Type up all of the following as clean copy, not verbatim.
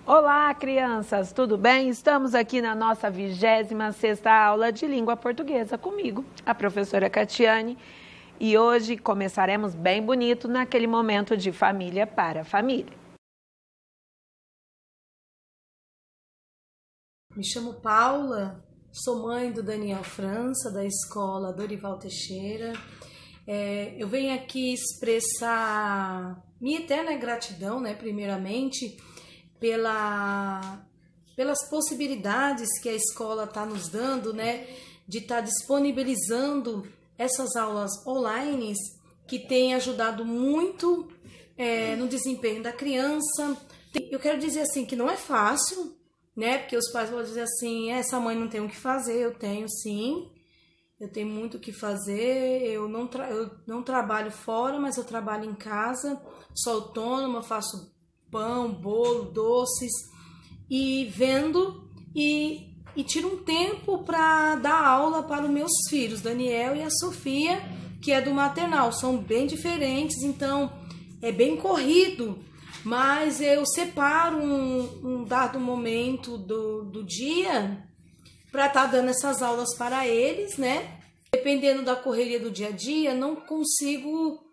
Olá, crianças, tudo bem? Estamos aqui na nossa 26ª aula de língua portuguesa comigo, a professora Catiane, e hoje começaremos bem bonito naquele momento de família para família. Me chamo Paula, sou mãe do Daniel França, da escola Dorival Teixeira. Eu venho aqui expressar minha eterna gratidão, primeiramente, pelas possibilidades que a escola está nos dando, de estar disponibilizando essas aulas online que têm ajudado muito no desempenho da criança. Eu quero dizer assim que não é fácil, porque os pais vão dizer assim, essa mãe não tem o que fazer. Eu tenho sim, eu tenho muito o que fazer. Eu não trabalho fora, mas eu trabalho em casa, sou autônoma, faço pão, bolo, doces e vendo e tiro um tempo para dar aula para os meus filhos, Daniel e a Sofia, que é do maternal. São bem diferentes, então é bem corrido, mas eu separo um dado momento do dia para estar dando essas aulas para eles, Dependendo da correria do dia a dia, não consigo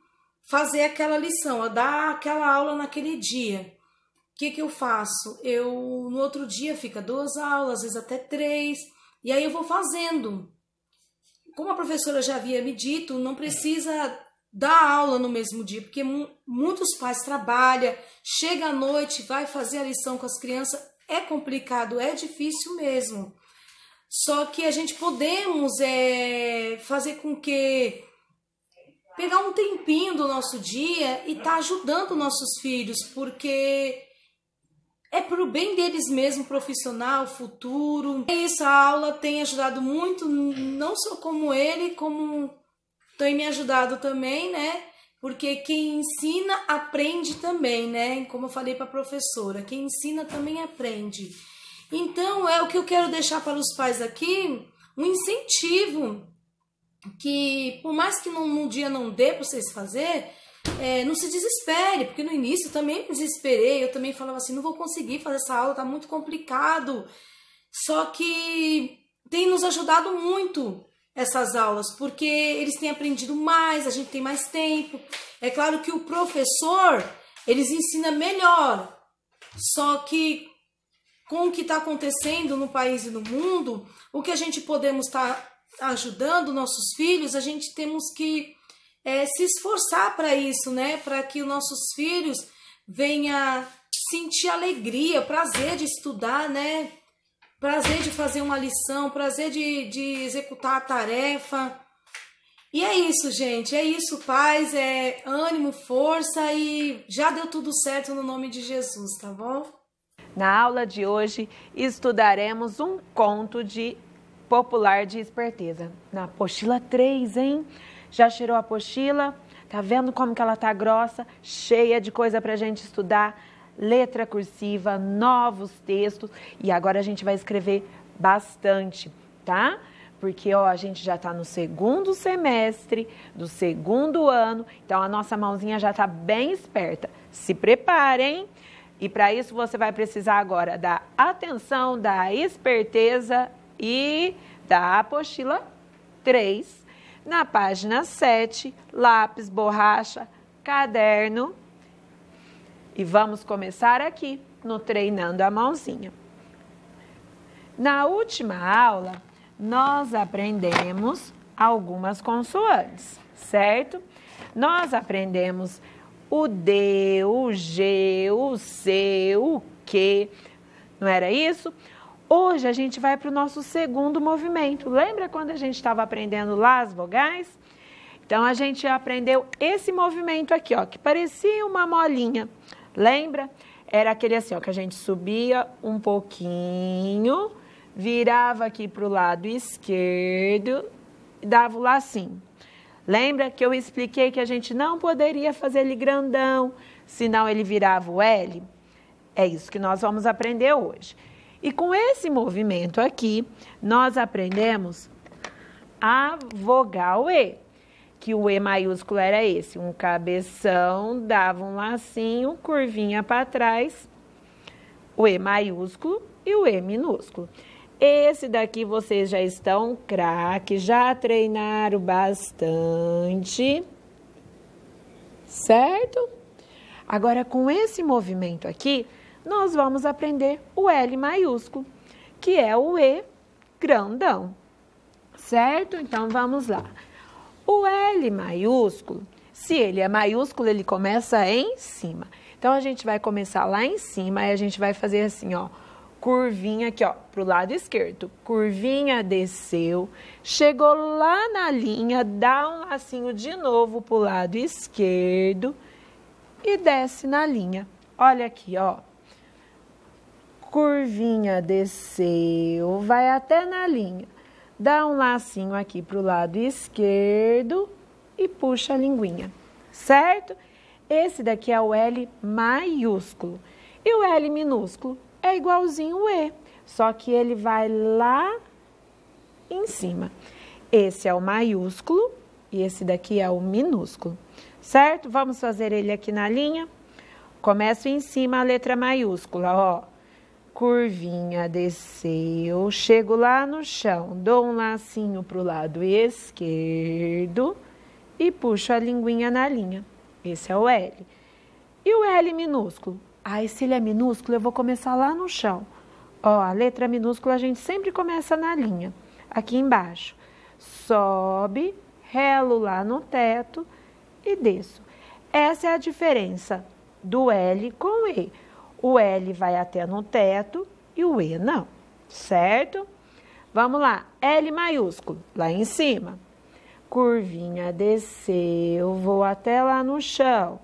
fazer aquela lição, dar aquela aula naquele dia. O que eu faço? No outro dia fica 2 aulas, às vezes até 3, e aí eu vou fazendo. Como a professora já havia me dito, não precisa dar aula no mesmo dia, porque muitos pais trabalham, chega à noite, vai fazer a lição com as crianças, é complicado, é difícil mesmo. Só que a gente podemos fazer com que pegar um tempinho do nosso dia e tá ajudando nossos filhos, porque é pro bem deles mesmo, profissional, futuro. Essa aula tem ajudado muito, não só como ele, como tem me ajudado também, Porque quem ensina aprende também, Como eu falei para a professora, quem ensina também aprende. Então, é o que eu quero deixar para os pais aqui, um incentivo, que por mais que no dia não dê para vocês fazer, não se desespere, porque no início eu também me desesperei, eu também falava assim, não vou conseguir fazer essa aula, tá muito complicado. Só que tem nos ajudado muito essas aulas, porque eles têm aprendido mais, a gente tem mais tempo. É claro que o professor, eles ensina melhor, só que com o que está acontecendo no país e no mundo, o que a gente podemos estar ajudando nossos filhos, a gente temos que se esforçar para isso, Para que os nossos filhos venham sentir alegria, prazer de estudar, Prazer de fazer uma lição, prazer de executar a tarefa. E é isso, gente, é isso, paz, ânimo, força, e já deu tudo certo no nome de Jesus, tá bom? Na aula de hoje, estudaremos um conto popular de esperteza. Na apostila 3, hein? Já tirou a apostila? Tá vendo como que ela tá grossa? Cheia de coisa pra gente estudar. Letra cursiva, novos textos. E agora a gente vai escrever bastante, tá? Porque, a gente já tá no 2º semestre do 2º ano. Então, a nossa mãozinha já tá bem esperta. Se preparem. E para isso você vai precisar agora da atenção, da esperteza e da apostila 3, na página 7, lápis, borracha, caderno. E vamos começar aqui no Treinando a Mãozinha. Na última aula, nós aprendemos algumas consoantes, certo? Nós aprendemos o D, o G, o C, o Q, não era isso? Hoje a gente vai para o nosso 2º movimento. Lembra quando a gente estava aprendendo lá as vogais? Então, a gente aprendeu esse movimento aqui, que parecia uma molinha. Lembra? Era aquele assim, que a gente subia um pouquinho, virava aqui para o lado esquerdo e dava o lacinho. Lembra que eu expliquei que a gente não poderia fazer ele grandão, senão ele virava o L? É isso que nós vamos aprender hoje. E com esse movimento aqui, nós aprendemos a vogal E, que o E maiúsculo era esse, um cabeção, dava um lacinho, curvinha para trás, o E maiúsculo e o E minúsculo. Esse daqui vocês já estão craque, já treinaram bastante, certo? Agora, com esse movimento aqui, nós vamos aprender o L maiúsculo, que é o E grandão, certo? Então, vamos lá. O L maiúsculo, se ele é maiúsculo, ele começa em cima. Então, a gente vai começar lá em cima e a gente vai fazer assim, ó, curvinha aqui, ó, pro lado esquerdo. Curvinha, desceu, chegou lá na linha, dá um lacinho de novo pro lado esquerdo e desce na linha. Olha aqui, ó. Curvinha, desceu, vai até na linha. Dá um lacinho aqui pro lado esquerdo e puxa a linguinha, certo? Esse daqui é o L maiúsculo. E o L minúsculo é igualzinho o E, só que ele vai lá em cima. Esse é o maiúsculo e esse daqui é o minúsculo, certo? Vamos fazer ele aqui na linha. Começo em cima a letra maiúscula, ó. Curvinha, desceu, chego lá no chão, dou um lacinho pro lado esquerdo e puxo a linguinha na linha. Esse é o L. E o L minúsculo? Ah, se ele é minúsculo, eu vou começar lá no chão. Ó, a letra minúscula a gente sempre começa na linha, aqui embaixo. Sobe, relo lá no teto e desço. Essa é a diferença do L com o E. O L vai até no teto e o E não, certo? Vamos lá, L maiúsculo, lá em cima. Curvinha, desceu, vou até lá no chão.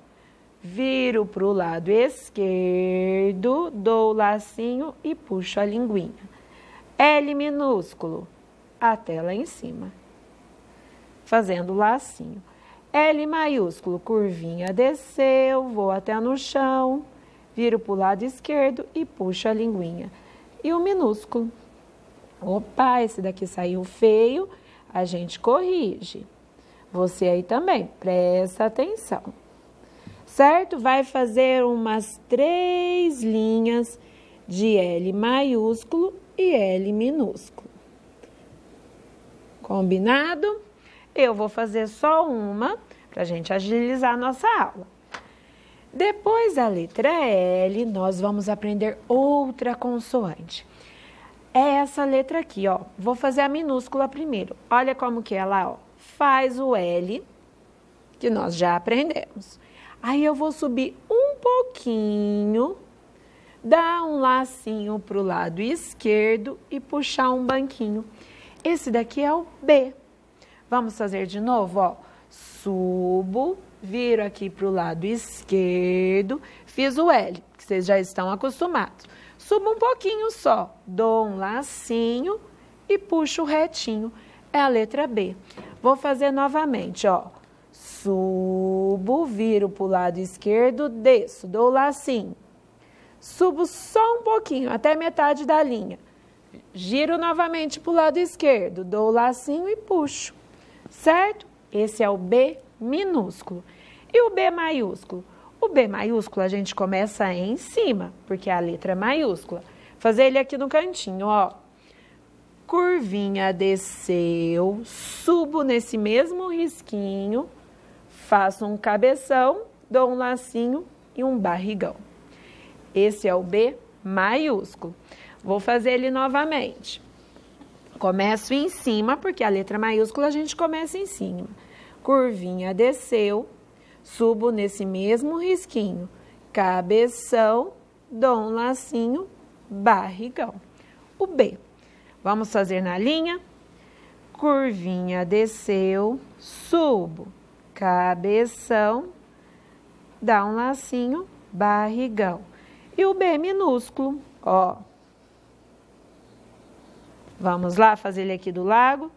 Viro para o lado esquerdo, dou o lacinho e puxo a linguinha. L minúsculo, até lá em cima, fazendo lacinho. L maiúsculo, curvinha, desceu, vou até no chão. Viro para o lado esquerdo e puxo a linguinha. E o minúsculo. Opa, esse daqui saiu feio, a gente corrige. Você aí também, presta atenção. Certo? Vai fazer umas 3 linhas de L maiúsculo e L minúsculo. Combinado? Eu vou fazer só uma para a gente agilizar a nossa aula. Depois da letra L, nós vamos aprender outra consoante. É essa letra aqui, ó. Vou fazer a minúscula primeiro. Olha como que ela, ó, faz o L, que nós já aprendemos. Aí eu vou subir um pouquinho, dar um lacinho pro lado esquerdo e puxar um banquinho. Esse daqui é o B. Vamos fazer de novo, ó. Subo, viro aqui para o lado esquerdo, fiz o L, que vocês já estão acostumados. Subo um pouquinho só, dou um lacinho e puxo retinho. É a letra B. Vou fazer novamente, ó. Subo, viro para o lado esquerdo, desço, dou o lacinho. Subo só um pouquinho, até metade da linha. Giro novamente para o lado esquerdo, dou o lacinho e puxo. Certo? Esse é o B minúsculo. E o B maiúsculo? O B maiúsculo a gente começa em cima, porque a letra é maiúscula. Fazer ele aqui no cantinho, ó. Curvinha, desceu, subo nesse mesmo risquinho, faço um cabeção, dou um lacinho e um barrigão. Esse é o B maiúsculo. Vou fazer ele novamente. Começo em cima, porque a letra maiúscula a gente começa em cima. Curvinha, desceu, subo nesse mesmo risquinho, cabeção, dou um lacinho, barrigão. O B. Vamos fazer na linha. Curvinha, desceu, subo, cabeção, dá um lacinho, barrigão. E o B minúsculo, ó. Vamos lá fazer ele aqui do lado.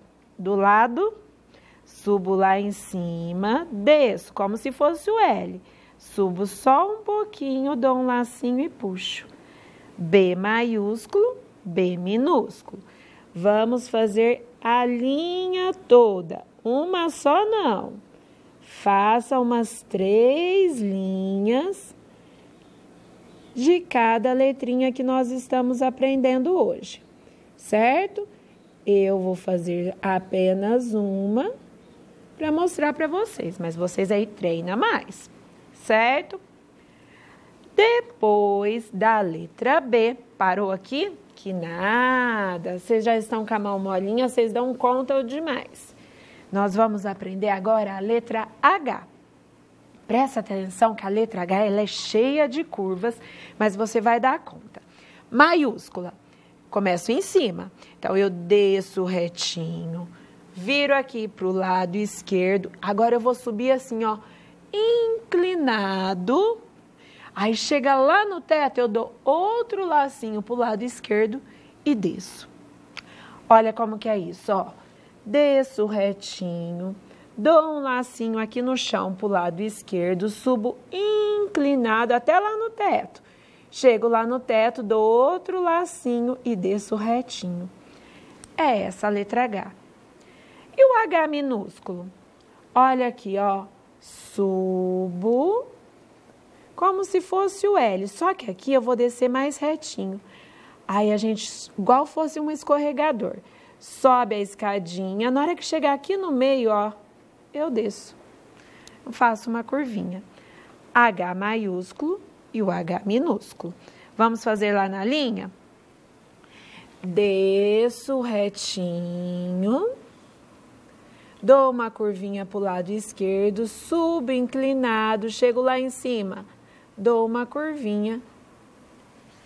Subo lá em cima, desço, como se fosse o L. Subo só um pouquinho, dou um lacinho e puxo. B maiúsculo, B minúsculo. Vamos fazer a linha toda. Uma só não. Faça umas 3 linhas de cada letrinha que nós estamos aprendendo hoje, certo? Eu vou fazer apenas uma para mostrar para vocês, mas vocês aí treinam mais, certo? Depois da letra B, parou aqui? Que nada, vocês já estão com a mão molinha, vocês dão conta demais. Nós vamos aprender agora a letra H. Presta atenção que a letra H ela é cheia de curvas, mas você vai dar conta. Maiúscula, começo em cima. Então, eu desço retinho, viro aqui para o lado esquerdo. Agora, eu vou subir assim, ó, inclinado. Aí, chega lá no teto, eu dou outro lacinho para o lado esquerdo e desço. Olha como que é isso, ó. Desço retinho. Dou um lacinho aqui no chão para o lado esquerdo, subo inclinado até lá no teto. Chego lá no teto, dou outro lacinho e desço retinho. É essa a letra H. E o H minúsculo? Olha aqui, ó. Subo, como se fosse o L, só que aqui eu vou descer mais retinho. Aí a gente, igual fosse um escorregador, sobe a escadinha. Na hora que chegar aqui no meio, ó, eu desço. Eu faço uma curvinha. H maiúsculo e o H minúsculo. Vamos fazer lá na linha? Desço retinho. Dou uma curvinha para o lado esquerdo. Subo inclinado. Chego lá em cima. Dou uma curvinha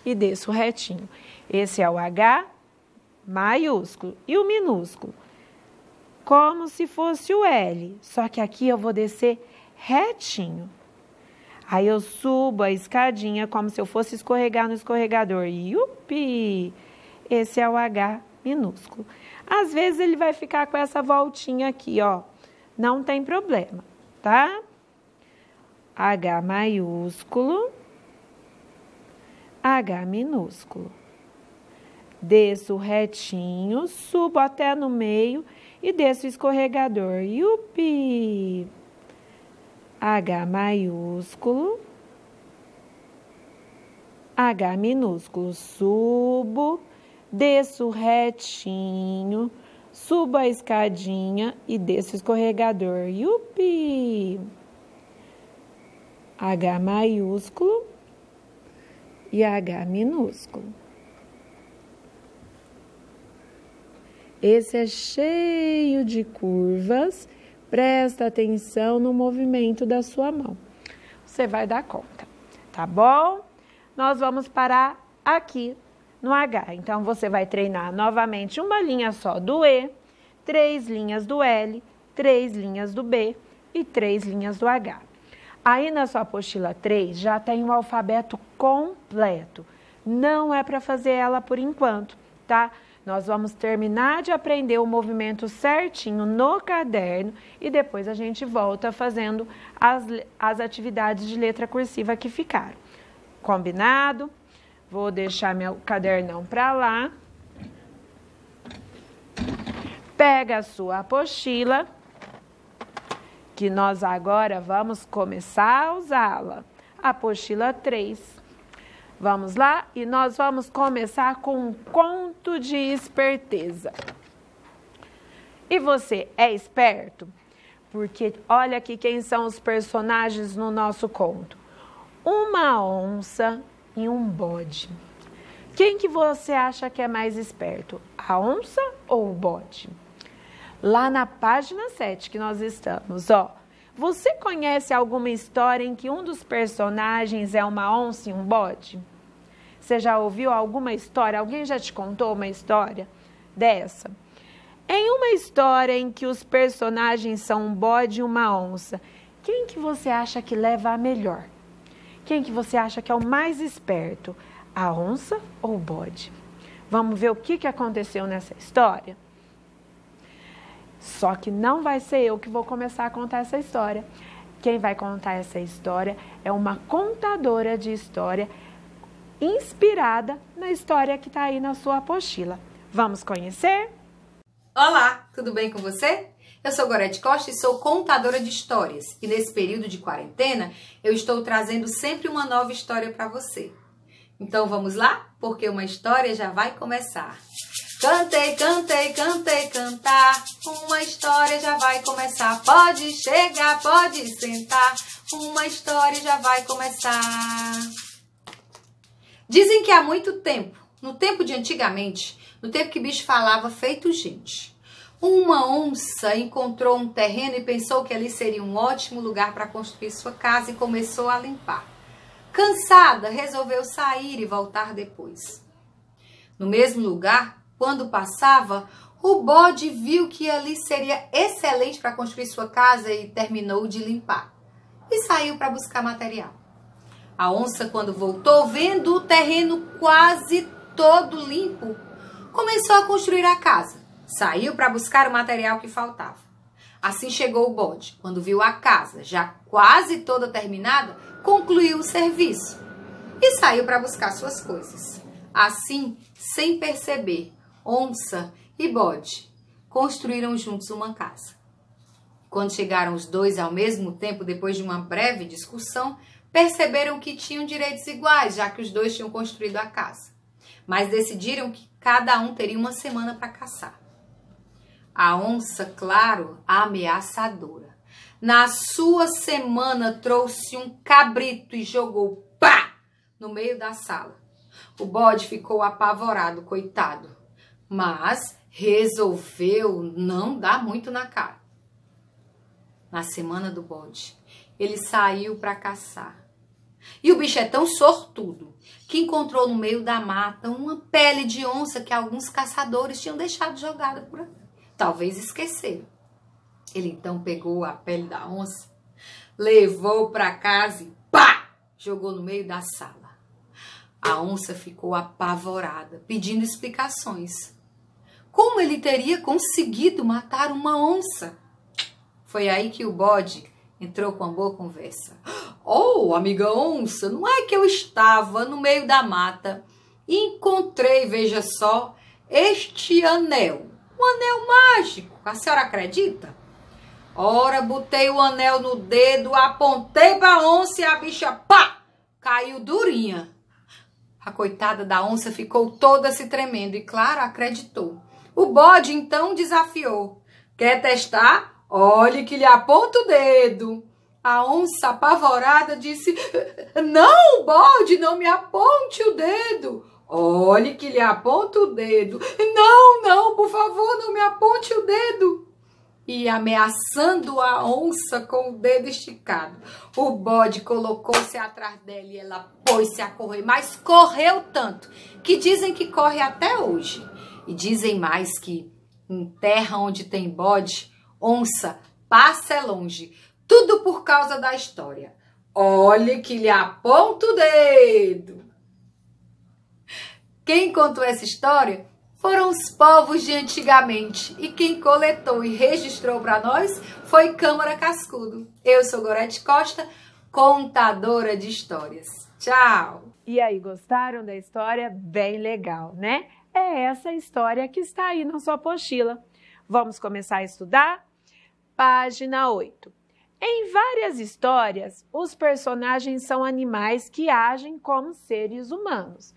e desço retinho. Esse é o H maiúsculo. E o minúsculo? Como se fosse o L, só que aqui eu vou descer retinho. Aí eu subo a escadinha como se eu fosse escorregar no escorregador. Yupi! Esse é o H minúsculo. Às vezes ele vai ficar com essa voltinha aqui, ó. Não tem problema, tá? H maiúsculo, H minúsculo. Desço retinho, subo até no meio e desço o escorregador. Yupi! H maiúsculo, H minúsculo. Subo, desço retinho, subo a escadinha e desço o escorregador. Yupi! H maiúsculo e H minúsculo. Esse é cheio de curvas. Presta atenção no movimento da sua mão. Você vai dar conta, tá bom? Nós vamos parar aqui no H. Então, você vai treinar novamente uma linha só do E, 3 linhas do L, 3 linhas do B e 3 linhas do H. Aí, na sua apostila 3, já tem o alfabeto completo. Não é para fazer ela por enquanto, tá? Nós vamos terminar de aprender o movimento certinho no caderno e depois a gente volta fazendo as atividades de letra cursiva que ficaram. Combinado? Vou deixar meu cadernão para lá. Pega a sua apostila, que nós agora vamos começar a usá-la. Apostila 3. Vamos lá? E nós vamos começar com um conto de esperteza. E você é esperto? Porque olha aqui quem são os personagens no nosso conto. Uma onça e um bode. Quem que você acha que é mais esperto? A onça ou o bode? Lá na página 7 que nós estamos, ó. Você conhece alguma história em que um dos personagens é uma onça e um bode? Você já ouviu alguma história? Alguém já te contou uma história dessa? Em uma história em que os personagens são um bode e uma onça, quem que você acha que leva a melhor? Quem que você acha que é o mais esperto? A onça ou o bode? Vamos ver o que aconteceu nessa história? Só que não vai ser eu que vou começar a contar essa história. Quem vai contar essa história é uma contadora de história inspirada na história que está aí na sua apostila. Vamos conhecer? Olá, tudo bem com você? Eu sou Gorete Costa e sou contadora de histórias. E nesse período de quarentena, eu estou trazendo sempre uma nova história para você. Então vamos lá? Porque uma história já vai começar. Cantei, cantei, cantei, cantar, uma história já vai começar. Pode chegar, pode sentar, uma história já vai começar. Dizem que há muito tempo, no tempo de antigamente, no tempo que bicho falava feito gente, uma onça encontrou um terreno e pensou que ali seria um ótimo lugar para construir sua casa e começou a limpar. Cansada, resolveu sair e voltar depois. No mesmo lugar, quando passava, o bode viu que ali seria excelente para construir sua casa e terminou de limpar. E saiu para buscar material. A onça, quando voltou, vendo o terreno quase todo limpo, começou a construir a casa. Saiu para buscar o material que faltava. Assim chegou o bode. Quando viu a casa já quase toda terminada, concluiu o serviço e saiu para buscar suas coisas. Assim, sem perceber, onça e bode construíram juntos uma casa. Quando chegaram os dois ao mesmo tempo, depois de uma breve discussão, perceberam que tinham direitos iguais, já que os dois tinham construído a casa. Mas decidiram que cada um teria uma semana para caçar. A onça, claro, ameaçadora, na sua semana trouxe um cabrito e jogou pá no meio da sala. O bode ficou apavorado, coitado, mas resolveu não dar muito na cara. Na semana do bode, ele saiu para caçar. E o bicho é tão sortudo que encontrou no meio da mata uma pele de onça que alguns caçadores tinham deixado jogada por aí. Talvez esqueceram. Ele então pegou a pele da onça, levou para casa e pá! Jogou no meio da sala. A onça ficou apavorada, pedindo explicações. Como ele teria conseguido matar uma onça? Foi aí que o bode entrou com uma boa conversa. Oh, amiga onça, não é que eu estava no meio da mata e encontrei, veja só, este anel. Um anel mágico, a senhora acredita? Ora, botei o anel no dedo, apontei para a onça e a bicha, pá, caiu durinha. A coitada da onça ficou toda se tremendo e, claro, acreditou. O bode, então, desafiou. Quer testar? Olhe que lhe aponta o dedo. A onça, apavorada, disse, não, bode, não me aponte o dedo. Olhe que lhe aponta o dedo. Não, não, por favor, não me aponte o dedo. E ameaçando a onça com o dedo esticado, o bode colocou-se atrás dela e ela pôs-se a correr. Mas correu tanto que dizem que corre até hoje. E dizem mais que em terra onde tem bode, onça passa longe. Tudo por causa da história. Olhe que lhe aponta o dedo. Quem contou essa história foram os povos de antigamente. E quem coletou e registrou para nós foi Câmara Cascudo. Eu sou Gorete Costa, contadora de histórias. Tchau! E aí, gostaram da história? Bem legal, né? É essa história que está aí na sua apostila. Vamos começar a estudar? Página 8. Em várias histórias, os personagens são animais que agem como seres humanos.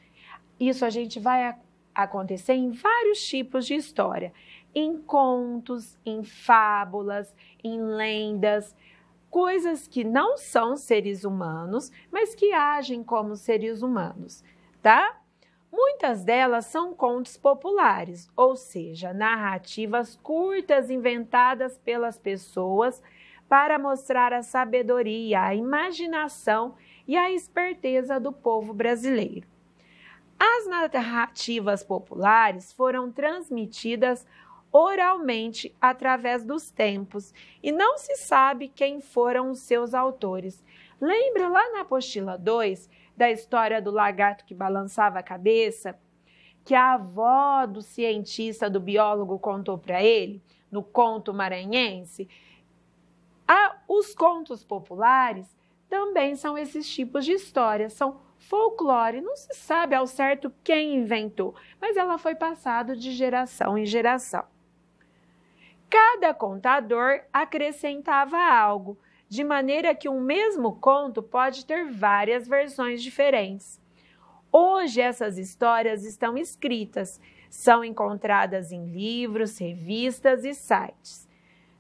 Isso a gente vai acontecer em vários tipos de história. Em contos, em fábulas, em lendas, coisas que não são seres humanos, mas que agem como seres humanos, tá? Muitas delas são contos populares, ou seja, narrativas curtas inventadas pelas pessoas para mostrar a sabedoria, a imaginação e a esperteza do povo brasileiro. As narrativas populares foram transmitidas oralmente através dos tempos e não se sabe quem foram os seus autores. Lembra lá na apostila 2 da história do lagarto que balançava a cabeça? Que a avó do cientista, do biólogo, contou para ele, no conto maranhense? Os contos populares também são esses tipos de histórias, são folclore. Não se sabe ao certo quem inventou, mas ela foi passada de geração em geração. Cada contador acrescentava algo, de maneira que um mesmo conto pode ter várias versões diferentes. Hoje essas histórias estão escritas, são encontradas em livros, revistas e sites.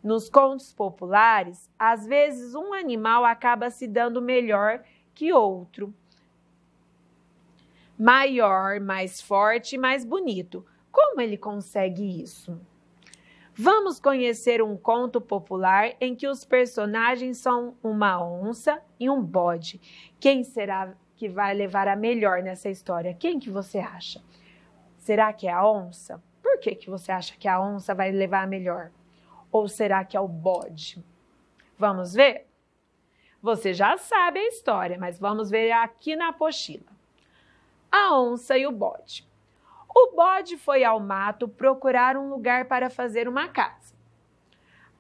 Nos contos populares, às vezes um animal acaba se dando melhor que outro. Maior, mais forte e mais bonito. Como ele consegue isso? Vamos conhecer um conto popular em que os personagens são uma onça e um bode. Quem será que vai levar a melhor nessa história? Quem que você acha? Será que é a onça? Por que que você acha que a onça vai levar a melhor? Ou será que é o bode? Vamos ver? Você já sabe a história, mas vamos ver aqui na apostila. A onça e o bode. O bode foi ao mato procurar um lugar para fazer uma casa.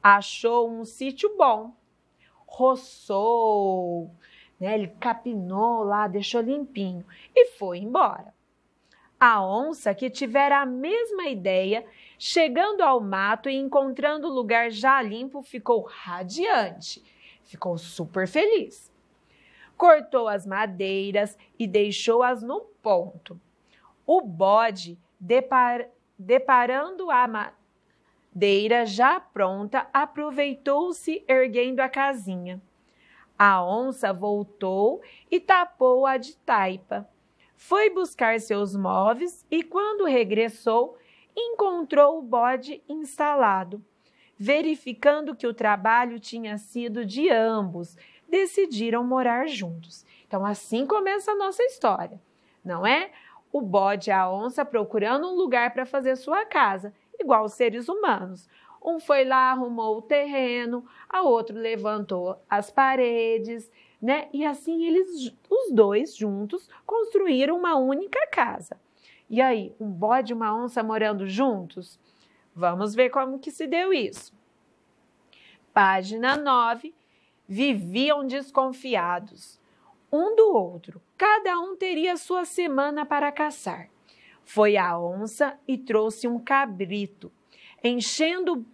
Achou um sítio bom. Roçou, ele capinou lá, deixou limpinho e foi embora. A onça, que tivera a mesma ideia, chegando ao mato e encontrando o lugar já limpo, ficou radiante, ficou super feliz. Cortou as madeiras e deixou-as no ponto. O bode, deparando a madeira já pronta, aproveitou-se erguendo a casinha. A onça voltou e tapou-a de taipa. Foi buscar seus móveis e, quando regressou, encontrou o bode instalado. Verificando que o trabalho tinha sido de ambos, decidiram morar juntos. Então, assim começa a nossa história, não é? O bode e a onça procurando um lugar para fazer sua casa, igual os seres humanos. Um foi lá, arrumou o terreno, a outro levantou as paredes, E assim os dois juntos construíram uma única casa. E aí, um bode e uma onça morando juntos? Vamos ver como que se deu isso. Página 9. Viviam desconfiados um do outro. Cada um teria sua semana para caçar. Foi a onça e trouxe um cabrito, enchendo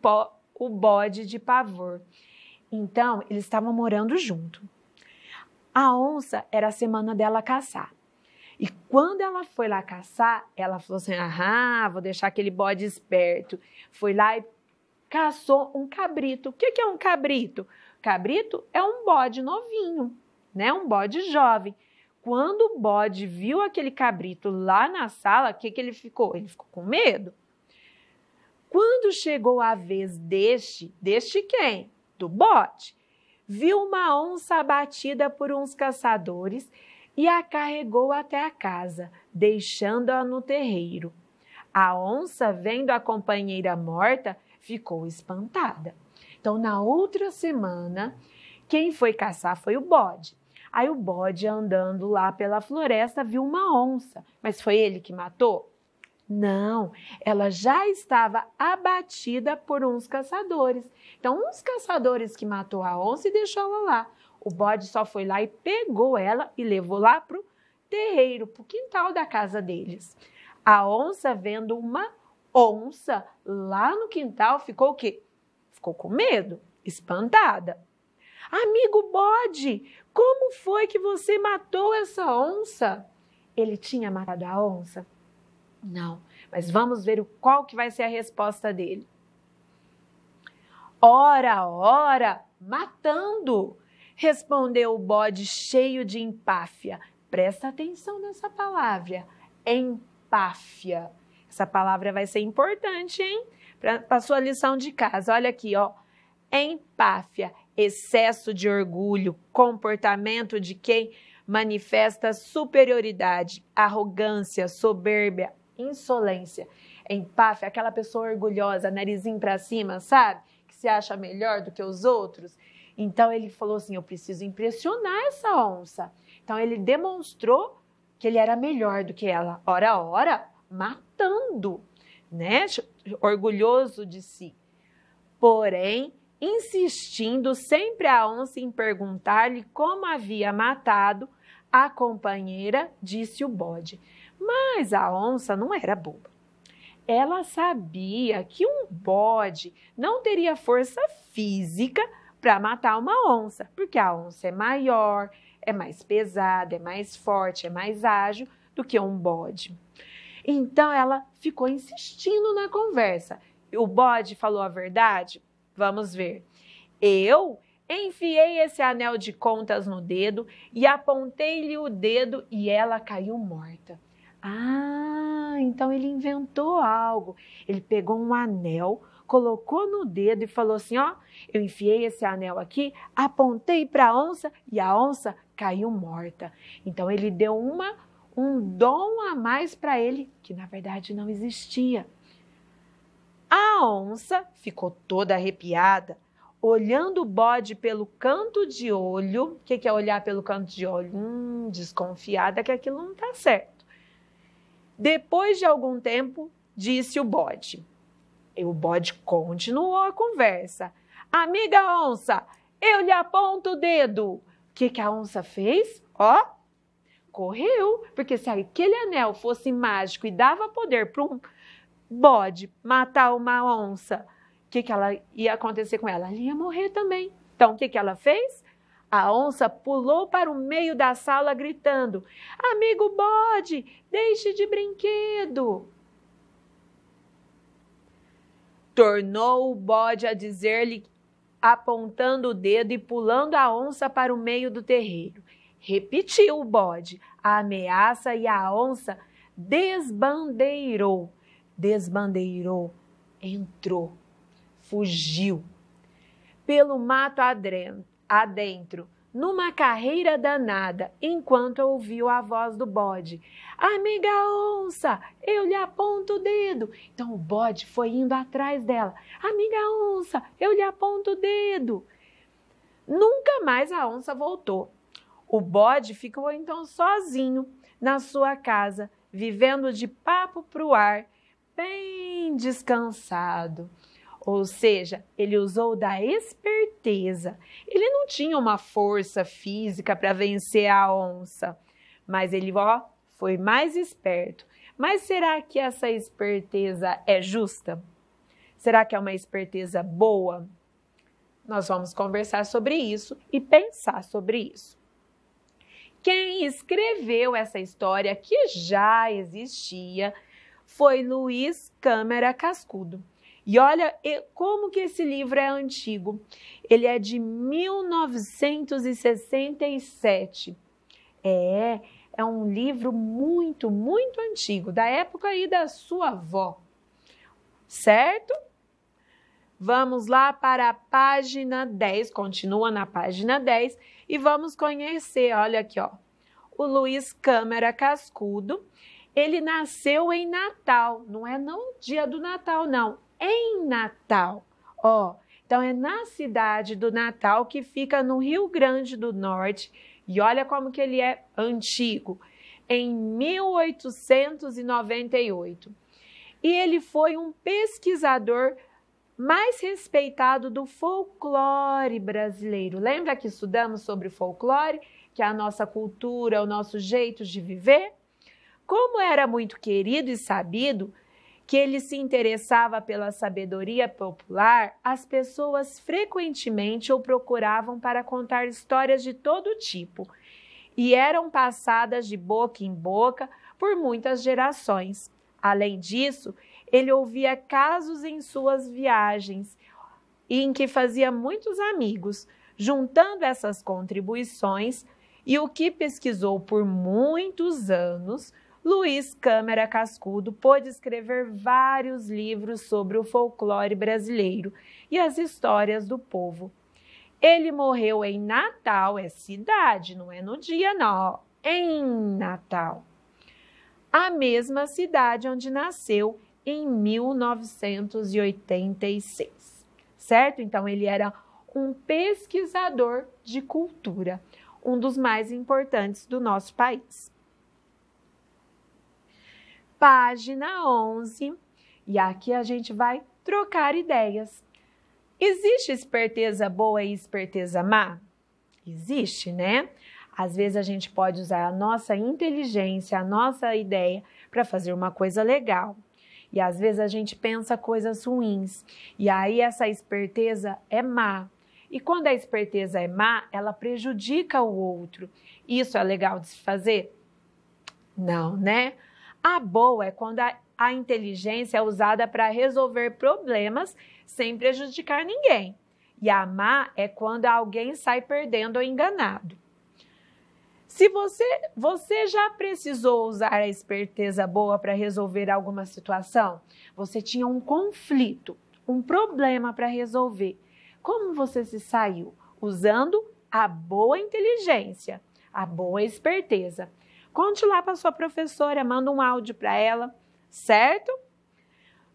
o bode de pavor. Então, eles estavam morando junto. A onça era a semana dela caçar. E quando ela foi lá caçar, ela falou assim, vou deixar aquele bode esperto. Foi lá e caçou um cabrito. O que é um cabrito? Cabrito é um bode novinho, um bode jovem. Quando o bode viu aquele cabrito lá na sala, o que ele ficou? Ele ficou com medo. Quando chegou a vez deste quem? Do bode. Viu uma onça abatida por uns caçadores e a carregou até a casa, deixando-a no terreiro. A onça, vendo a companheira morta, ficou espantada. Então, na outra semana, quem foi caçar foi o bode. Aí o bode, andando lá pela floresta, viu uma onça. Mas foi ele que matou? Não, ela já estava abatida por uns caçadores. Então, uns caçadores que matou a onça e deixou ela lá. O bode só foi lá e pegou ela e levou lá para o terreiro, para o quintal da casa deles. A onça, vendo uma onça lá no quintal, ficou o quê? Ficou com medo, espantada. Amigo bode, como foi que você matou essa onça? Ele tinha matado a onça? Não, mas vamos ver qual que vai ser a resposta dele. Ora, matando, respondeu o bode cheio de empáfia. Presta atenção nessa palavra, empáfia. Essa palavra vai ser importante, hein? Para a sua lição de casa. Olha aqui, empáfia, excesso de orgulho, comportamento de quem manifesta superioridade, arrogância, soberbia, insolência. Empáfia, aquela pessoa orgulhosa, narizinho para cima, sabe? Que se acha melhor do que os outros. Então ele falou assim, eu preciso impressionar essa onça. Então ele demonstrou que ele era melhor do que ela. Ora, matando, orgulhoso de si. Porém, insistindo sempre a onça em perguntar-lhe como havia matado a companheira, disse o bode. Mas a onça não era boba. Ela sabia que um bode não teria força física para matar uma onça, porque a onça é maior, é mais pesada, é mais forte, é mais ágil do que um bode. Então ela ficou insistindo na conversa. O bode falou a verdade? Vamos ver. Eu enfiei esse anel de contas no dedo e apontei-lhe o dedo e ela caiu morta. Ah, então ele inventou algo. Ele pegou um anel, colocou no dedo e falou assim, ó, eu enfiei esse anel aqui, apontei para a onça e a onça caiu morta. Então ele deu um dom a mais para ele, que na verdade não existia. A onça ficou toda arrepiada, olhando o bode pelo canto de olho. O que é olhar pelo canto de olho? Desconfiada que aquilo não está certo. Depois de algum tempo, disse o bode. E o bode continuou a conversa. Amiga onça, eu lhe aponto o dedo. O que a onça fez? Ó, correu, porque se aquele anel fosse mágico e dava poder para um bode matar uma onça, o que ia acontecer com ela? Ela ia morrer também. Então, o que ela fez? A onça pulou para o meio da sala gritando, amigo bode, deixe de brinquedo. Tornou o bode a dizer-lhe, apontando o dedo e pulando a onça para o meio do terreiro. Repetiu o bode a ameaça e a onça desbandeirou. Desbandeirou, entrou, fugiu. Pelo mato adentro, numa carreira danada, enquanto ouviu a voz do bode. Amiga onça, eu lhe aponto o dedo. Então o bode foi indo atrás dela. Amiga onça, eu lhe aponto o dedo. Nunca mais a onça voltou. O bode ficou então sozinho na sua casa, vivendo de papo pro ar, bem descansado. Ou seja, ele usou da esperteza. Ele não tinha uma força física para vencer a onça, mas ele foi mais esperto. Mas será que essa esperteza é justa? Será que é uma esperteza boa? Nós vamos conversar sobre isso e pensar sobre isso. Quem escreveu essa história, que já existia, foi Luiz Câmara Cascudo. E olha como que esse livro é antigo. Ele é de 1967. É um livro muito, muito antigo, da época aí da sua avó. Certo? Vamos lá para a página 10, continua na página 10 e vamos conhecer, olha aqui, ó. O Luiz Câmara Cascudo, ele nasceu em Natal, não é no dia do Natal, não. Em Natal, então é na cidade do Natal, que fica no Rio Grande do Norte, e olha como que ele é antigo, em 1898. E ele foi um pesquisador mais respeitado do folclore brasileiro. Lembra que estudamos sobre folclore, que é a nossa cultura, o nosso jeito de viver? Como era muito querido e sabido, que ele se interessava pela sabedoria popular, as pessoas frequentemente o procuravam para contar histórias de todo tipo e eram passadas de boca em boca por muitas gerações. Além disso, ele ouvia casos em suas viagens em que fazia muitos amigos, juntando essas contribuições e o que pesquisou por muitos anos. Luiz Câmara Cascudo pôde escrever vários livros sobre o folclore brasileiro e as histórias do povo. Ele morreu em Natal, é cidade, não é no dia não, em Natal. A mesma cidade onde nasceu em 1986, certo? Então ele era um pesquisador de cultura, um dos mais importantes do nosso país. Página 11, e aqui a gente vai trocar ideias. Existe esperteza boa e esperteza má? Existe, né? Às vezes a gente pode usar a nossa inteligência, a nossa ideia para fazer uma coisa legal. E às vezes a gente pensa coisas ruins, e aí essa esperteza é má. E quando a esperteza é má, ela prejudica o outro. Isso é legal de se fazer? Não, né? A boa é quando a inteligência é usada para resolver problemas sem prejudicar ninguém. E a má é quando alguém sai perdendo ou enganado. Se você já precisou usar a esperteza boa para resolver alguma situação, você tinha um conflito, um problema para resolver. Como você se saiu? Usando a boa inteligência, a boa esperteza. Conte lá para sua professora, manda um áudio para ela, certo?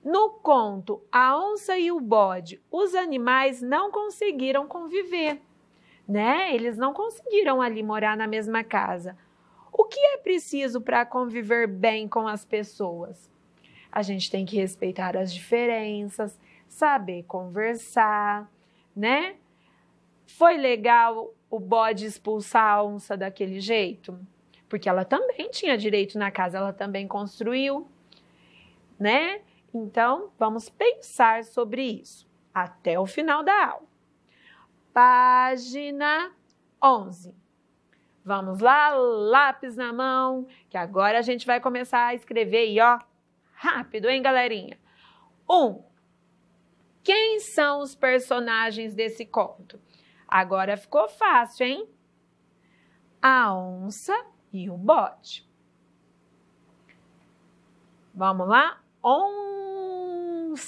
No conto A Onça e o Bode, os animais não conseguiram conviver, né? Eles não conseguiram ali morar na mesma casa. O que é preciso para conviver bem com as pessoas? A gente tem que respeitar as diferenças, saber conversar, né? Foi legal o bode expulsar a onça daquele jeito? Porque ela também tinha direito na casa, ela também construiu, né? Então, vamos pensar sobre isso até o final da aula. Página 11. Vamos lá, lápis na mão, que agora a gente vai começar a escrever aí, ó. Rápido, hein, galerinha? 1. Quem são os personagens desse conto? Agora ficou fácil, hein? A onça e o bode. Vamos lá? Onça,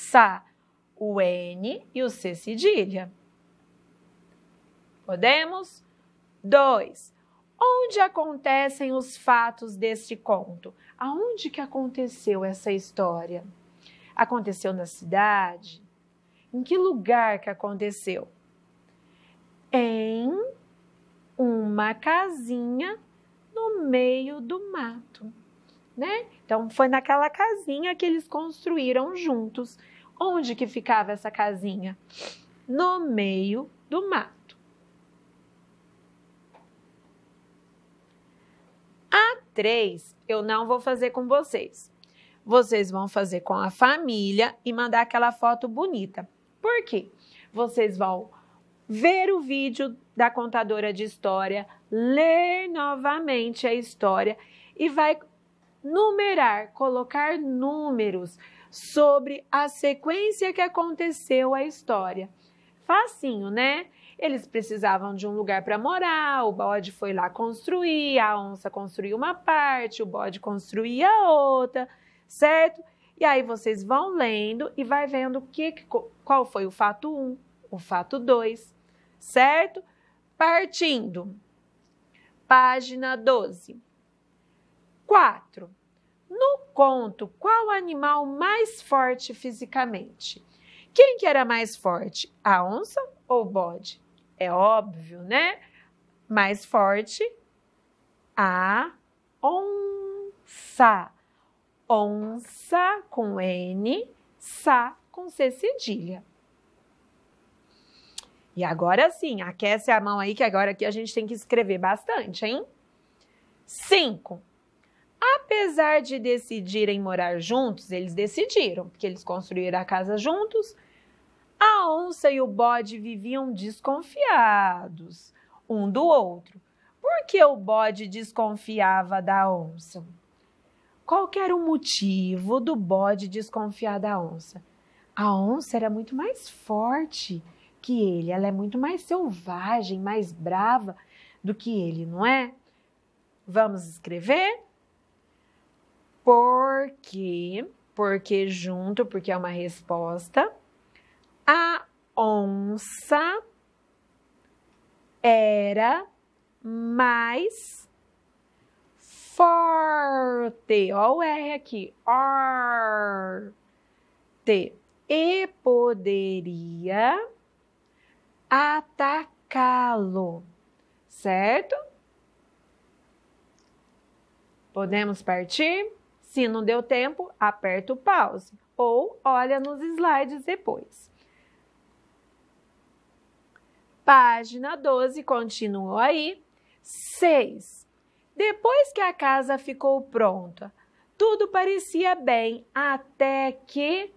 o N e o C cedilha. Podemos? 2. Onde acontecem os fatos deste conto? Aonde que aconteceu essa história? Aconteceu na cidade? Em que lugar que aconteceu? Em uma casinha no meio do mato, né? Então, foi naquela casinha que eles construíram juntos. Onde que ficava essa casinha? No meio do mato. A 3, eu não vou fazer com vocês. Vocês vão fazer com a família e mandar aquela foto bonita. Por quê? Vocês vão ver o vídeo da contadora de história, ler novamente a história e vai numerar, colocar números sobre a sequência que aconteceu a história. Facinho, né? Eles precisavam de um lugar para morar, o bode foi lá construir, a onça construiu uma parte, o bode construía a outra, certo? E aí vocês vão lendo e vai vendo qual foi o fato 1, o fato 2, certo? Partindo. Página 12. 4. No conto, qual animal mais forte fisicamente? Quem que era mais forte? A onça ou o bode? É óbvio, né? Mais forte, a onça. Onça com N, sa com C cedilha. E agora sim, aquece a mão aí que agora aqui a gente tem que escrever bastante, hein? 5. Apesar de decidirem morar juntos, eles decidiram, porque eles construíram a casa juntos, a onça e o bode viviam desconfiados um do outro. Por que o bode desconfiava da onça? Qual que era o motivo do bode desconfiar da onça? A onça era muito mais forte que ele, ela é muito mais selvagem, mais brava do que ele, não é? Vamos escrever? Porque junto, porque é uma resposta. A onça era mais forte. Olha o R aqui. Forte. E poderia atacá-lo. Certo? Podemos partir? Se não deu tempo, aperta o pause ou olha nos slides depois. Página 12, continua aí. 6. Depois que a casa ficou pronta, tudo parecia bem, até que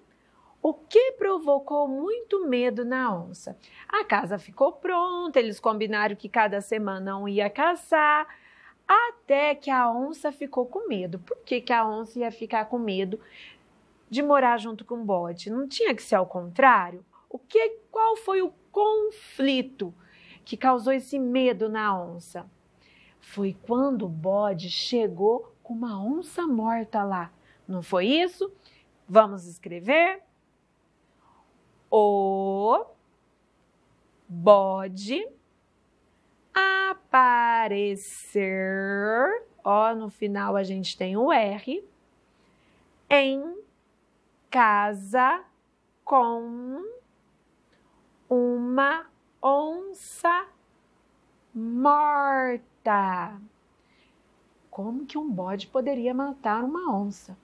o que provocou muito medo na onça. A casa ficou pronta, eles combinaram que cada semana um ia caçar. Até que a onça ficou com medo. Por que que a onça ia ficar com medo de morar junto com o bode? Não tinha que ser ao contrário? Qual foi o conflito que causou esse medo na onça? Foi quando o bode chegou com uma onça morta lá. Não foi isso? Vamos escrever. O bode aparecer, ó, no final a gente tem o R, em casa com uma onça morta. Como que um bode poderia matar uma onça?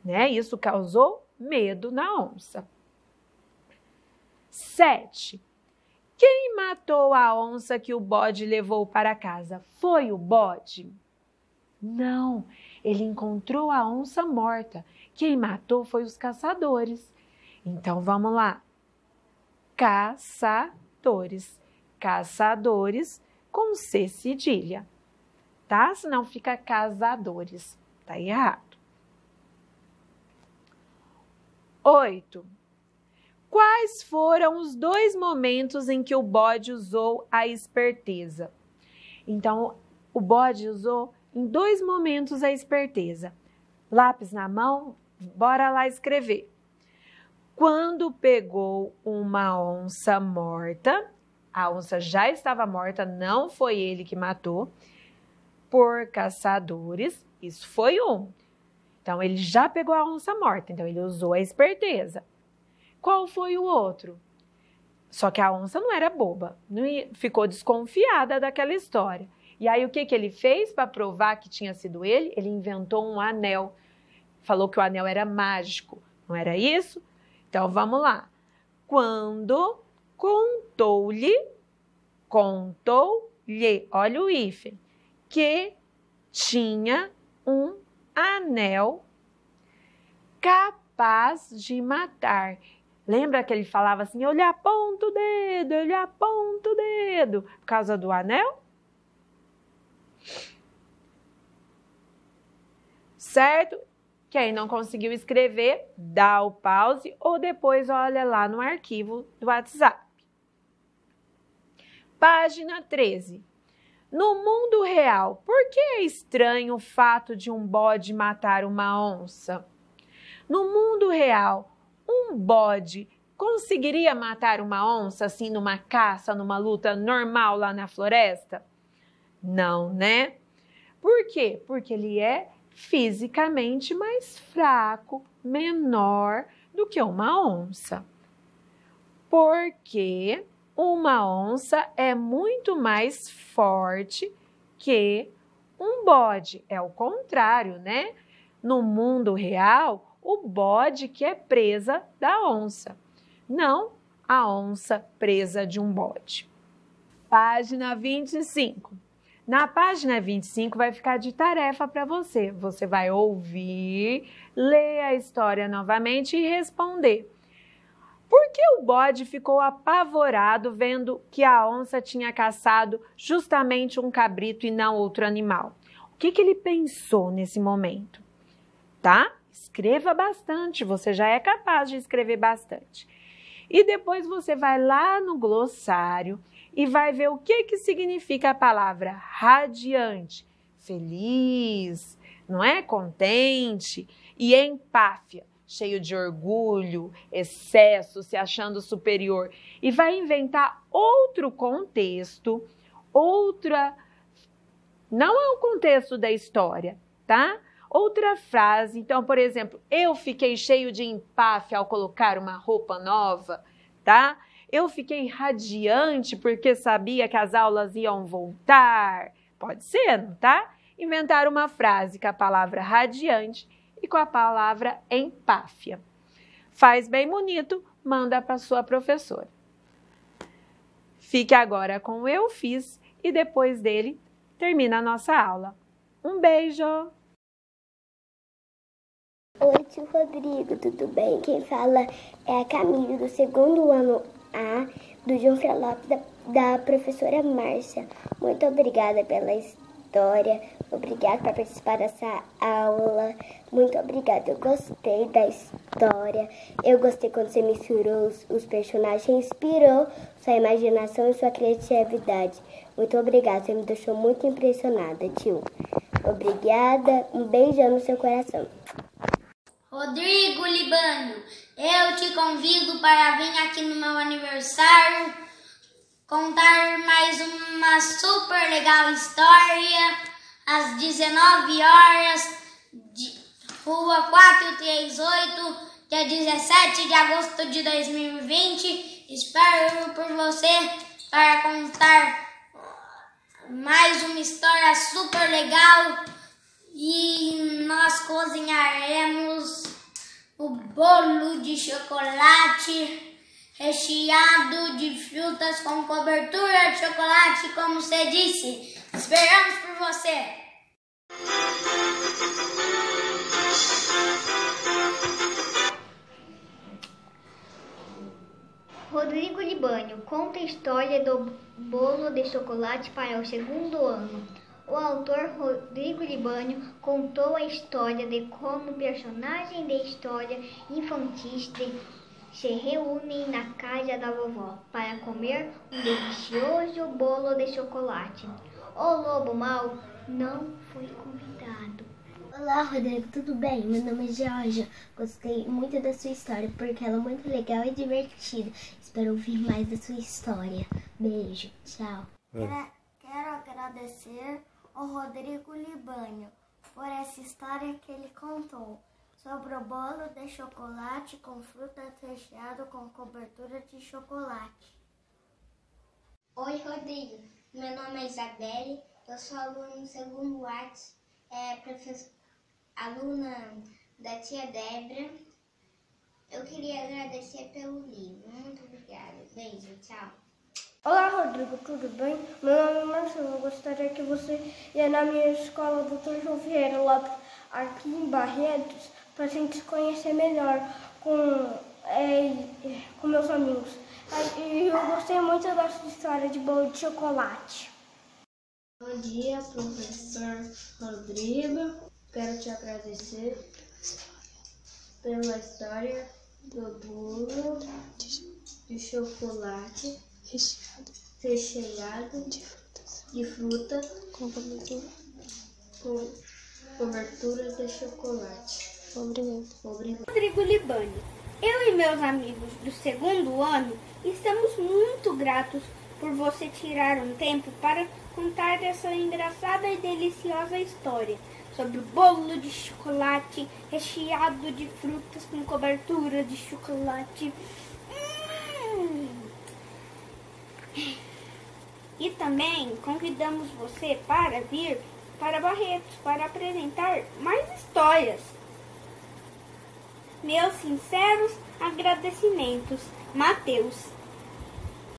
Né? Isso causou medo na onça. 7. Quem matou a onça que o bode levou para casa? Foi o bode? Não, ele encontrou a onça morta. Quem matou foi os caçadores. Então, vamos lá. Caçadores. Caçadores com C cedilha, tá? Senão fica casadores. Tá errado. 8. Quais foram os 2 momentos em que o bode usou a esperteza? Então, o bode usou em 2 momentos a esperteza. Lápis na mão, bora lá escrever. Quando pegou uma onça morta, a onça já estava morta, não foi ele que matou, por caçadores, isso foi um. Então, ele já pegou a onça morta, então ele usou a esperteza. Qual foi o outro? Só que a onça não era boba, ficou desconfiada daquela história. E aí o que ele fez para provar que tinha sido ele? Ele inventou um anel, falou que o anel era mágico, não era isso? Então vamos lá. Quando contou-lhe, olha o hífen, que tinha um anel capaz de matar. Lembra que ele falava assim, eu lhe aponto o dedo, eu lhe aponto o dedo, por causa do anel? Certo? Quem não conseguiu escrever, dá o pause ou depois olha lá no arquivo do WhatsApp. Página 13. No mundo real, por que é estranho o fato de um bode matar uma onça? No mundo real, um bode conseguiria matar uma onça assim numa caça, numa luta normal lá na floresta? Não, né? Por quê? Porque ele é fisicamente mais fraco, menor do que uma onça. Porque uma onça é muito mais forte que um bode. É o contrário, né? No mundo real, o bode que é presa da onça, não a onça presa de um bode. Página 25. Na página 25 vai ficar de tarefa para você. Você vai ouvir, ler a história novamente e responder. Por que o bode ficou apavorado vendo que a onça tinha caçado justamente um cabrito e não outro animal? O que ele pensou nesse momento? Tá? Escreva bastante, você já é capaz de escrever bastante. E depois você vai lá no glossário e vai ver o que significa a palavra radiante, feliz, não é? Contente, e empáfia, cheio de orgulho, excesso, se achando superior. E vai inventar outro contexto, não é o contexto da história, tá? Outra frase, então, por exemplo, eu fiquei cheio de empáfia ao colocar uma roupa nova, tá? Eu fiquei radiante porque sabia que as aulas iam voltar. Pode ser, não tá? Inventar uma frase com a palavra radiante e com a palavra empáfia. Faz bem bonito, manda para sua professora. Fique agora com o eu fiz e depois dele termina a nossa aula. Um beijo! Oi, tio Rodrigo, tudo bem? Quem fala é a Camila, do 2º ano A, do João Lopes, da professora Márcia. Muito obrigada história. Obrigada por participar dessa aula. Muito obrigada. Eu gostei da história. Eu gostei quando você misturou os personagens. Inspirou sua imaginação e sua criatividade. Muito obrigada. Você me deixou muito impressionada, tio. Obrigada. Um beijão no seu coração. Rodrigo Libânio, eu te convido para vir aqui no meu aniversário contar mais uma super legal história às 19 horas, Rua 438, dia 17 de agosto de 2020. Espero por você para contar mais uma história super legal e nós cozinharemos o bolo de chocolate recheado de frutas com cobertura de chocolate, como você disse. Esperamos por você! Rodrigo Libânio conta a história do bolo de chocolate para o 2º ano. O autor Rodrigo Libânio contou a história de como personagens de história infantis se reúnem na casa da vovó para comer um delicioso bolo de chocolate. O lobo mau não foi convidado. Olá, Rodrigo, tudo bem? Meu nome é Georgia. Gostei muito da sua história porque ela é muito legal e divertida. Espero ouvir mais da sua história. Beijo, tchau. Quero agradecer ao Rodrigo Libânio por essa história que ele contou sobre o bolo de chocolate com frutas recheado com cobertura de chocolate. Oi, Rodrigo. Meu nome é Isabelle. Eu sou aluna no 2º Artes, aluna da tia Débora. Eu queria agradecer pelo livro. Muito obrigada. Beijo, tchau. Olá, Rodrigo, tudo bem? Meu nome é Marcelo. Eu gostaria que você ia na minha escola, Dr. João Vieira, lá aqui em Barretos, para a gente se conhecer melhor com meus amigos. E eu gostei muito da sua história de bolo de chocolate. Bom dia, professor Rodrigo. Quero te agradecer pela história do bolo de chocolate recheado de fruta com cobertura de chocolate. Obrigado. Rodrigo Libânio, eu e meus amigos do 2º ano estamos muito gratos por você tirar um tempo para contar essa engraçada e deliciosa história sobre o bolo de chocolate recheado de frutas com cobertura de chocolate. E também convidamos você para vir para Barretos para apresentar mais histórias. Meus sinceros agradecimentos, Matheus.